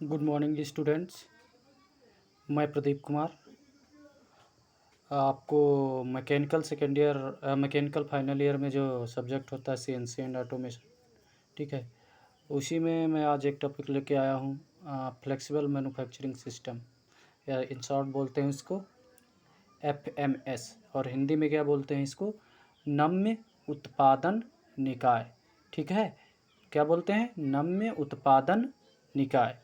Good morning students. मैं प्रदीप कुमार आपको mechanical second year mechanical final year में जो सब्जेक्ट होता है सीएनसी एंड ऑटोमेशन, ठीक है, उसी में मैं आज एक टॉपिक लेके आया हूँ, फ्लेक्सिबल मैन्युफैक्चरिंग सिस्टम, या इन शॉर्ट बोलते हैं इसको एफएमएस, और हिंदी में क्या बोलते हैं इसको, नम्य उत्पादन निकाय। ठीक है, क्या बोलते हैं, नम्य उत्पादन निकाय,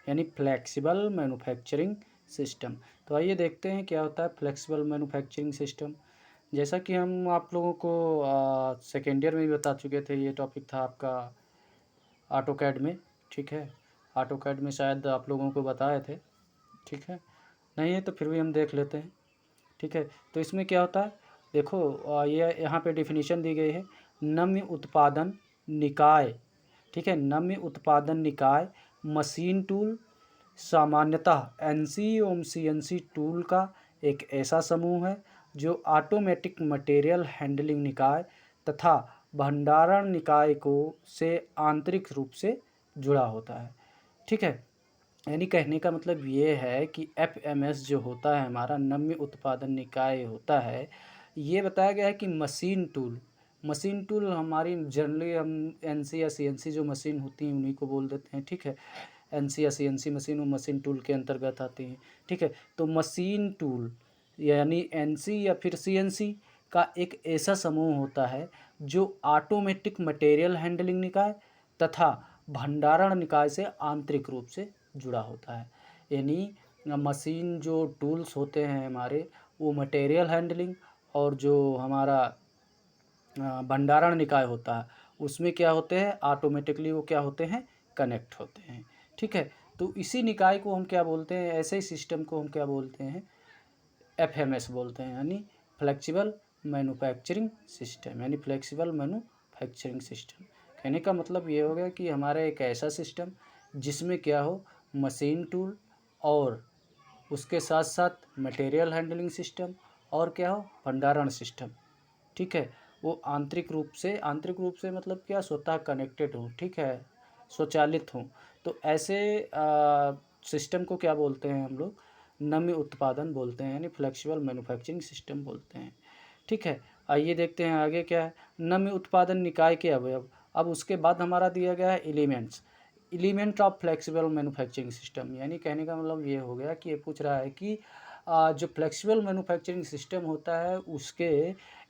यानी फ्लेक्सिबल मैन्युफैक्चरिंग सिस्टम। तो आइए देखते हैं क्या होता है फ्लेक्सिबल मैन्युफैक्चरिंग सिस्टम। जैसा कि हम आप लोगों को सेकेंड ईयर में भी बता चुके थे, ये टॉपिक था आपका ऑटोकैड में। ठीक है, ऑटोकैड में शायद आप लोगों को बताए थे। ठीक है, नहीं है तो फिर भी हम देख लेते हैं। ठीक है, तो इसमें क्या होता है, देखो ये यहाँ पे डिफिनीशन दी गई है, नम्य उत्पादन निकाय। ठीक है, नम्य उत्पादन निकाय मशीन टूल, सामान्यतः एनसी एवं सीएनसी टूल का एक ऐसा समूह है जो ऑटोमेटिक मटेरियल हैंडलिंग निकाय तथा भंडारण निकाय को से आंतरिक रूप से जुड़ा होता है। ठीक है, यानी कहने का मतलब ये है कि एफएमएस जो होता है हमारा नम्य उत्पादन निकाय होता है, ये बताया गया है कि मशीन टूल हमारी जनरली हम एनसी या सीएनसी जो मशीन होती हैं उन्हीं को बोल देते हैं। ठीक है, एनसी या सीएनसी मशीन वो मशीन टूल के अंतर्गत आती हैं। ठीक है, तो मशीन टूल यानी एनसी या फिर सीएनसी का एक ऐसा समूह होता है जो ऑटोमेटिक मटेरियल हैंडलिंग निकाय तथा भंडारण निकाय से आंतरिक रूप से जुड़ा होता है। यानी मशीन जो टूल्स होते हैं हमारे, वो मटेरियल हैंडलिंग और जो हमारा भंडारण निकाय होता है उसमें क्या होते हैं, ऑटोमेटिकली वो क्या होते हैं, कनेक्ट होते हैं। ठीक है, तो इसी निकाय को हम क्या बोलते हैं, ऐसे ही सिस्टम को हम क्या बोलते हैं, एफएमएस बोलते हैं, यानी फ्लेक्सिबल मैन्युफैक्चरिंग सिस्टम, यानी फ्लेक्सिबल मैन्युफैक्चरिंग सिस्टम। कहने का मतलब ये हो गया कि हमारा एक ऐसा सिस्टम जिसमें क्या हो, मशीन टूल और उसके साथ साथ मटेरियल हैंडलिंग सिस्टम और क्या हो, भंडारण सिस्टम। ठीक है, वो आंतरिक रूप से मतलब क्या, स्वतः कनेक्टेड हो। ठीक है, स्वचालित हो। तो ऐसे सिस्टम को क्या बोलते हैं हम लोग, नम्य उत्पादन बोलते हैं, यानी फ्लेक्सिबल मैन्युफैक्चरिंग सिस्टम बोलते हैं। ठीक है, आइए देखते हैं आगे क्या है, नम्य उत्पादन निकाय के अवयव। अब उसके बाद हमारा दिया गया है element of flexible manufacturing system, यानी कहने का मतलब ये हो गया कि ये पूछ रहा है कि जो फ्लेक्सिबल मैन्युफैक्चरिंग सिस्टम होता है उसके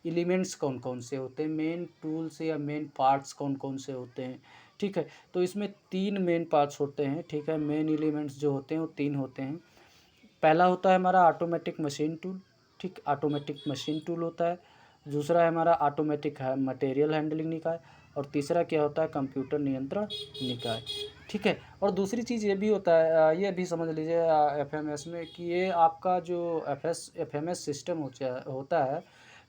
एलिमेंट्स कौन कौन से होते हैं, मेन टूल्स या मेन पार्ट्स कौन कौन से होते हैं। ठीक है, तो इसमें 3 मेन पार्ट्स होते हैं। ठीक है, मेन एलिमेंट्स जो होते हैं वो 3 होते हैं। पहला होता है हमारा ऑटोमेटिक मशीन टूल। ठीक, ऑटोमेटिक मशीन टूल होता है। दूसरा है हमारा ऑटोमेटिक है मटेरियल हैंडलिंग निकाय, और तीसरा क्या होता है, कंप्यूटर नियंत्रण निकाय। ठीक है, और दूसरी चीज़ ये भी होता है, ये भी समझ लीजिए एफएमएस में कि ये आपका जो एफएमएस सिस्टम होता है,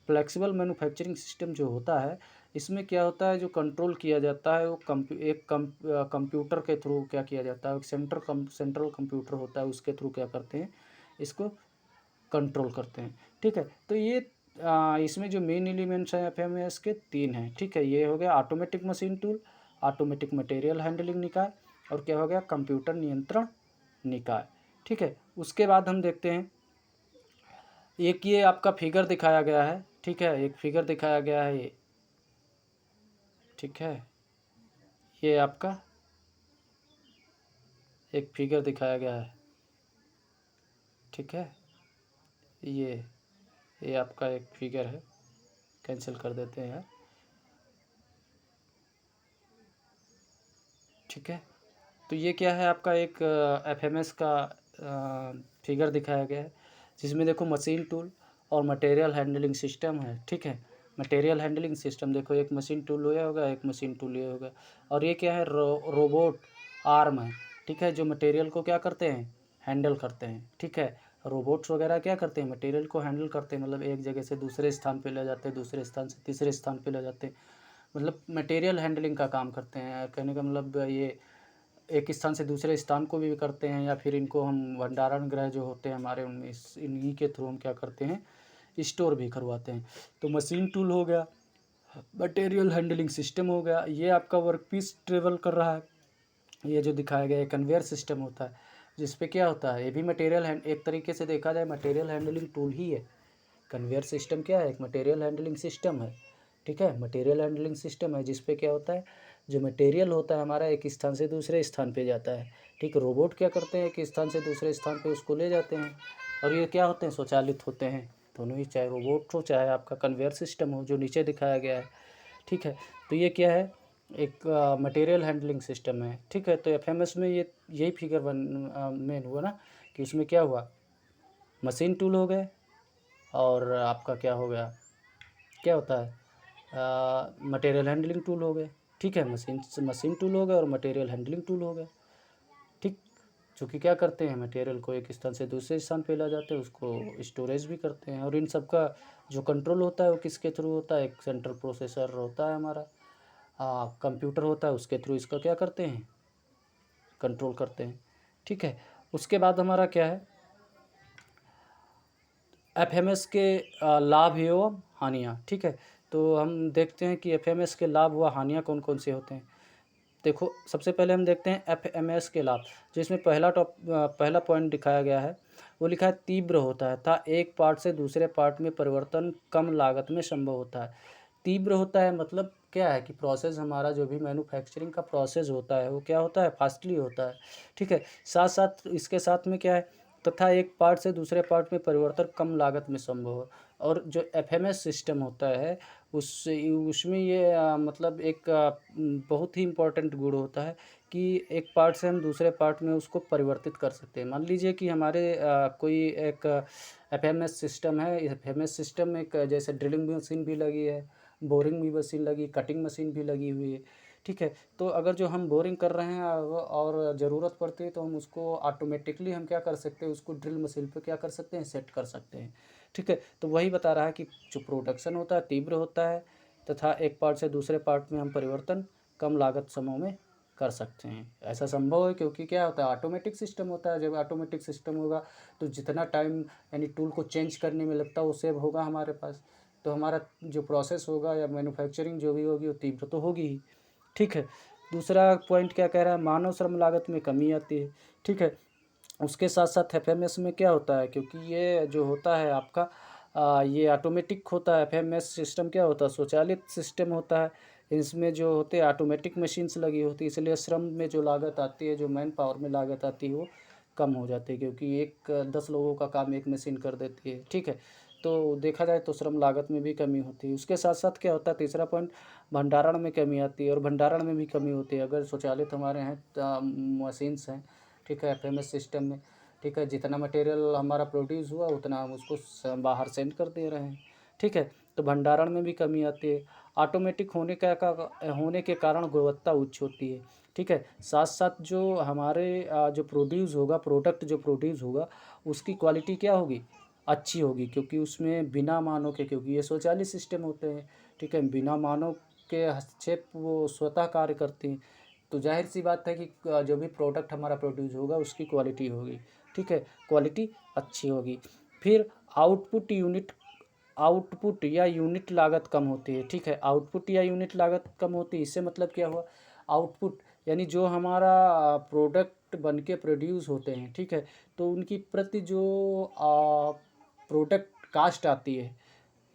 फ्लेक्सिबल मैन्युफैक्चरिंग सिस्टम जो होता है, इसमें क्या होता है, जो कंट्रोल किया जाता है वो कंप्यूटर के थ्रू क्या किया जाता है, एक सेंट्रल कंप्यूटर होता है, उसके थ्रू क्या करते हैं, इसको कंट्रोल करते हैं। ठीक है, तो ये इसमें जो मेन एलिमेंट्स हैं एफएमएस के 3 हैं। ठीक है, ये हो गया automatic machine tool, automatic material handling निकाय, और क्या हो गया, कंप्यूटर नियंत्रण निकाय। ठीक है, उसके बाद हम देखते हैं, एक ये आपका फिगर दिखाया गया है। ठीक है, एक फिगर दिखाया गया है ये। ठीक है, ये आपका एक फिगर दिखाया गया है। ठीक है, ये आपका एक फिगर है, कैंसिल कर देते हैं यार। ठीक है, तो ये क्या है, आपका एक एफएमएस का फिगर दिखाया गया है, जिसमें देखो मशीन टूल और मटेरियल हैंडलिंग सिस्टम है। ठीक है, मटेरियल हैंडलिंग सिस्टम देखो, एक मशीन टूल ये होगा, एक मशीन टूल ये होगा, और ये क्या है, रोबोट आर्म है। ठीक है, जो मटेरियल को क्या करते हैं, हैंडल करते हैं। ठीक है, रोबोट्स वगैरह क्या करते हैं, मटेरियल को हैंडल करते हैं, मतलब एक जगह से दूसरे स्थान पे ले जाते हैं, दूसरे स्थान से तीसरे स्थान पे ले जाते हैं, मतलब मटेरियल हैंडलिंग का काम करते हैं। कहने का मतलब ये एक स्थान से दूसरे स्थान को भी करते हैं, या फिर इनको हम भंडारण गृह जो होते हैं हमारे, उनमें इन्हीं के थ्रू हम क्या करते हैं, स्टोर भी करवाते हैं। तो मशीन टूल हो गया, मटेरियल हैंडलिंग सिस्टम हो गया, ये आपका वर्क पीस ट्रेवल कर रहा है, ये जो दिखाया गया है कन्वेयर सिस्टम होता है, जिस पे क्या होता है, ये भी मटेरियल हैंड एक तरीके से देखा जाए मटेरियल हैंडलिंग टूल ही है। कन्वेयर सिस्टम क्या है, एक मटेरियल हैंडलिंग सिस्टम है। ठीक है, मटेरियल हैंडलिंग सिस्टम है जिस पे क्या होता है, जो मटेरियल होता है हमारा एक स्थान से दूसरे स्थान पे जाता है। ठीक, रोबोट क्या करते हैं, एक स्थान से दूसरे स्थान पे उसको ले जाते हैं, और ये क्या होते हैं, स्वचालित होते हैं दोनों ही, चाहे रोबोट हो चाहे आपका कन्वेयर सिस्टम हो जो नीचे दिखाया गया है। ठीक है, तो ये क्या है, एक मटेरियल हैंडलिंग सिस्टम है। ठीक है, तो एफएमएस में ये यही फिगर मेन हुआ ना, कि उसमें क्या हुआ, मशीन टूल हो गए, और आपका क्या हो गया, क्या होता है, मटेरियल हैंडलिंग टूल हो गए। ठीक है, मशीन टूल हो गए और मटेरियल हैंडलिंग टूल हो गए। ठीक, जो कि क्या करते हैं, मटेरियल को एक स्थान से दूसरे स्थान पे ला जाते हैं, उसको स्टोरेज भी करते हैं, और इन सब का जो कंट्रोल होता है वो किसके थ्रू होता है, एक सेंट्रल प्रोसेसर होता है हमारा, कंप्यूटर होता है, उसके थ्रू इसका क्या करते हैं, कंट्रोल करते हैं। ठीक है, उसके बाद हमारा क्या है, एफएमएस के लाभ एवं हानियाँ। ठीक है, तो हम देखते हैं कि एफएमएस के लाभ व हानियाँ कौन कौन से होते हैं। देखो, सबसे पहले हम देखते हैं एफएमएस के लाभ, जिसमें पहला पॉइंट दिखाया गया है, वो लिखा है तीव्र होता है था, एक पार्ट से दूसरे पार्ट में परिवर्तन कम लागत में संभव होता है। तीव्र होता है मतलब क्या है कि प्रोसेस हमारा जो भी मैन्युफैक्चरिंग का प्रोसेस होता है वो क्या होता है, फास्टली होता है। ठीक है, साथ साथ इसके साथ में क्या है, तथा एक पार्ट से दूसरे पार्ट में परिवर्तन कम लागत में संभव हो। और जो एफएमएस सिस्टम होता है उसमें ये मतलब एक बहुत ही इम्पोर्टेंट गुण होता है कि एक पार्ट से हम दूसरे पार्ट में उसको परिवर्तित कर सकते हैं। मान लीजिए कि हमारे कोई एक एफएमएस सिस्टम है, एफएमएस सिस्टम में एक जैसे ड्रिलिंग मशीन भी लगी है, बोरिंग भी मशीन लगी, कटिंग मशीन भी लगी हुई है। ठीक है, तो अगर जो हम बोरिंग कर रहे हैं और ज़रूरत पड़ती है तो हम उसको ऑटोमेटिकली हम क्या कर सकते हैं, उसको ड्रिल मशीन पे क्या कर सकते हैं, सेट कर सकते हैं। ठीक है, तो वही बता रहा है कि जो प्रोडक्शन होता है तीव्र होता है, तथा एक पार्ट से दूसरे पार्ट में हम परिवर्तन कम लागत समय में कर सकते हैं। ऐसा संभव है क्योंकि क्या होता है, ऑटोमेटिक सिस्टम होता है। जब ऑटोमेटिक सिस्टम होगा तो जितना टाइम यानी टूल को चेंज करने में लगता है वो सेव होगा हमारे पास, तो हमारा जो प्रोसेस होगा या मैन्युफैक्चरिंग जो भी होगी वो तीव्र तो होगी ही। ठीक है, दूसरा पॉइंट क्या कह रहा है, मानव श्रम लागत में कमी आती है। ठीक है, उसके साथ साथ एफएमएस में क्या होता है, क्योंकि ये जो होता है आपका ये ऑटोमेटिक होता है। एफएमएस सिस्टम क्या होता है, स्वचालित सिस्टम होता है। इसमें जो होते हैं ऑटोमेटिक मशीन्स लगी होती है, इसलिए श्रम में जो लागत आती है, जो मैन पावर में लागत आती है वो कम हो जाती है, क्योंकि 10 लोगों का काम एक मशीन कर देती है। ठीक है, तो देखा जाए तो श्रम लागत में भी कमी होती है। उसके साथ साथ क्या होता है, तीसरा पॉइंट, भंडारण में कमी आती है, और भंडारण में भी कमी होती है। अगर स्वचालित हमारे हैं मशीन्स हैं, ठीक है, एफएमएस सिस्टम में, ठीक है, जितना मटेरियल हमारा प्रोड्यूस हुआ उतना हम उसको बाहर सेंड कर दे रहे हैं। ठीक है, तो भंडारण में भी कमी आती है। ऑटोमेटिक होने के कारण गुणवत्ता उच्च होती है। ठीक है, साथ साथ जो हमारे जो प्रोड्यूस होगा, प्रोडक्ट जो प्रोड्यूस होगा उसकी क्वालिटी क्या होगी, अच्छी होगी, क्योंकि उसमें बिना मानव के, क्योंकि ये स्वचालित सिस्टम होते हैं। ठीक है, बिना मानव के हस्तक्षेप वो स्वतः कार्य करती हैं, तो जाहिर सी बात है कि जो भी प्रोडक्ट हमारा प्रोड्यूस होगा उसकी क्वालिटी होगी। ठीक है, क्वालिटी अच्छी होगी। फिर आउटपुट या यूनिट लागत कम होती है। ठीक है, आउटपुट या यूनिट लागत कम होती है, इससे मतलब क्या हुआ, आउटपुट यानी जो हमारा प्रोडक्ट बन के प्रोड्यूस होते हैं। ठीक है, तो उनकी प्रति जो प्रोडक्ट कास्ट आती है,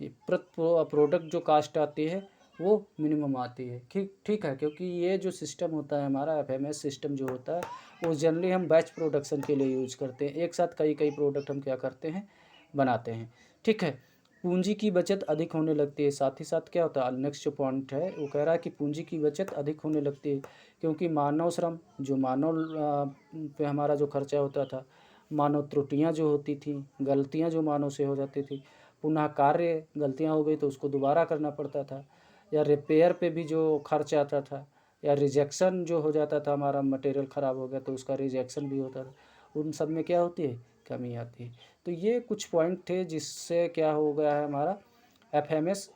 ये प्रोडक्ट जो कास्ट आती है वो मिनिमम आती है। ठीक ठीक है, क्योंकि ये जो सिस्टम होता है हमारा एफएमएस सिस्टम जो होता है वो जनरली हम बैच प्रोडक्शन के लिए यूज़ करते हैं। एक साथ कई कई प्रोडक्ट हम क्या करते हैं, बनाते हैं। ठीक है, पूंजी की बचत अधिक होने लगती है। साथ ही साथ क्या होता है, नेक्स्ट जो पॉइंट है वो कह रहा है कि पूंजी की बचत अधिक होने लगती है, क्योंकि मानव श्रम जो मानव पे हमारा जो खर्चा होता था, मानव त्रुटियाँ जो होती थी, गलतियाँ जो मानव से हो जाती थी, पुनः कार्य गलतियाँ हो गई तो उसको दोबारा करना पड़ता था, या रिपेयर पे भी जो खर्च आता था, या रिजेक्शन जो हो जाता था, हमारा मटेरियल ख़राब हो गया तो उसका रिजेक्शन भी होता था, उन सब में क्या होती है, कमी आती है। तो ये कुछ पॉइंट थे जिससे क्या हो गया है हमारा एफएमएस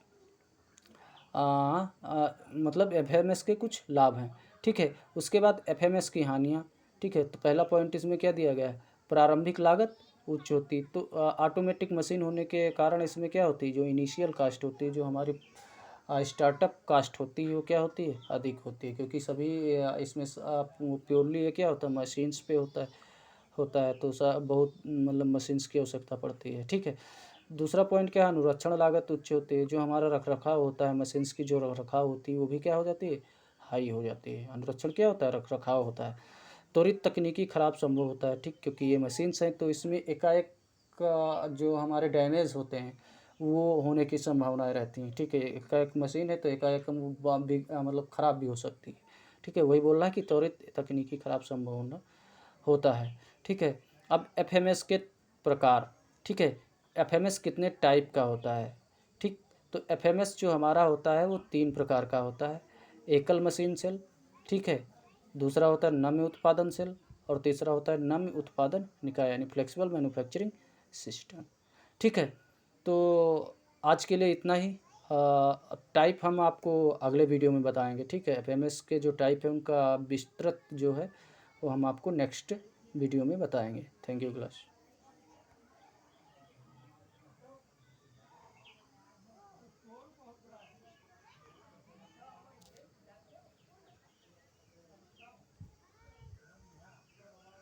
मतलब एफएमएस के कुछ लाभ हैं। ठीक है, उसके बाद एफएमएस की हानियाँ। ठीक है, तो पहला पॉइंट इसमें क्या दिया गया है, प्रारंभिक लागत उच्च होती, तो ऑटोमेटिक मशीन होने के कारण इसमें क्या होती है, जो इनिशियल कास्ट होती है, जो हमारी स्टार्टअप कास्ट होती है वो क्या होती है, अधिक होती है, क्योंकि सभी इसमें प्योरली ये क्या होता है, मशीन्स पे होता है तो बहुत मतलब मशीन्स की आवश्यकता पड़ती है, ठीक है। दूसरा पॉइंट क्या है, अनुरक्षण लागत उच्च होती है। जो हमारा रखरखाव होता है, मशीन्स की जो रखरखाव होती है वो भी क्या हो जाती है, हाई हो जाती है। अनुरक्षण क्या होता है, रखरखाव होता है। त्वरित तकनीकी खराब संभव होता है, ठीक, क्योंकि ये मशीन्स हैं तो इसमें एकाएक जो हमारे डैमेज होते हैं वो होने की संभावनाएं रहती हैं, ठीक है। एकाएक मशीन है तो एकाएक मतलब ख़राब भी हो सकती है, ठीक है। वही बोल रहा है कि त्वरित तकनीकी खराब संभव होता है, ठीक है। अब एफएमएस के प्रकार, ठीक है। एफएमएस कितने टाइप का होता है, ठीक। तो एफएमएस जो हमारा होता है वो 3 प्रकार का होता है। एकल मशीन सेल, ठीक है। दूसरा होता है नम्य उत्पादन सेल और तीसरा होता है नम्य उत्पादन निकाय यानी फ्लेक्सिबल मैन्युफैक्चरिंग सिस्टम, ठीक है। तो आज के लिए इतना ही। टाइप हम आपको अगले वीडियो में बताएंगे, ठीक है। एफएमएस के जो टाइप है उनका विस्तृत जो है वो हम आपको नेक्स्ट वीडियो में बताएंगे। Thank you class.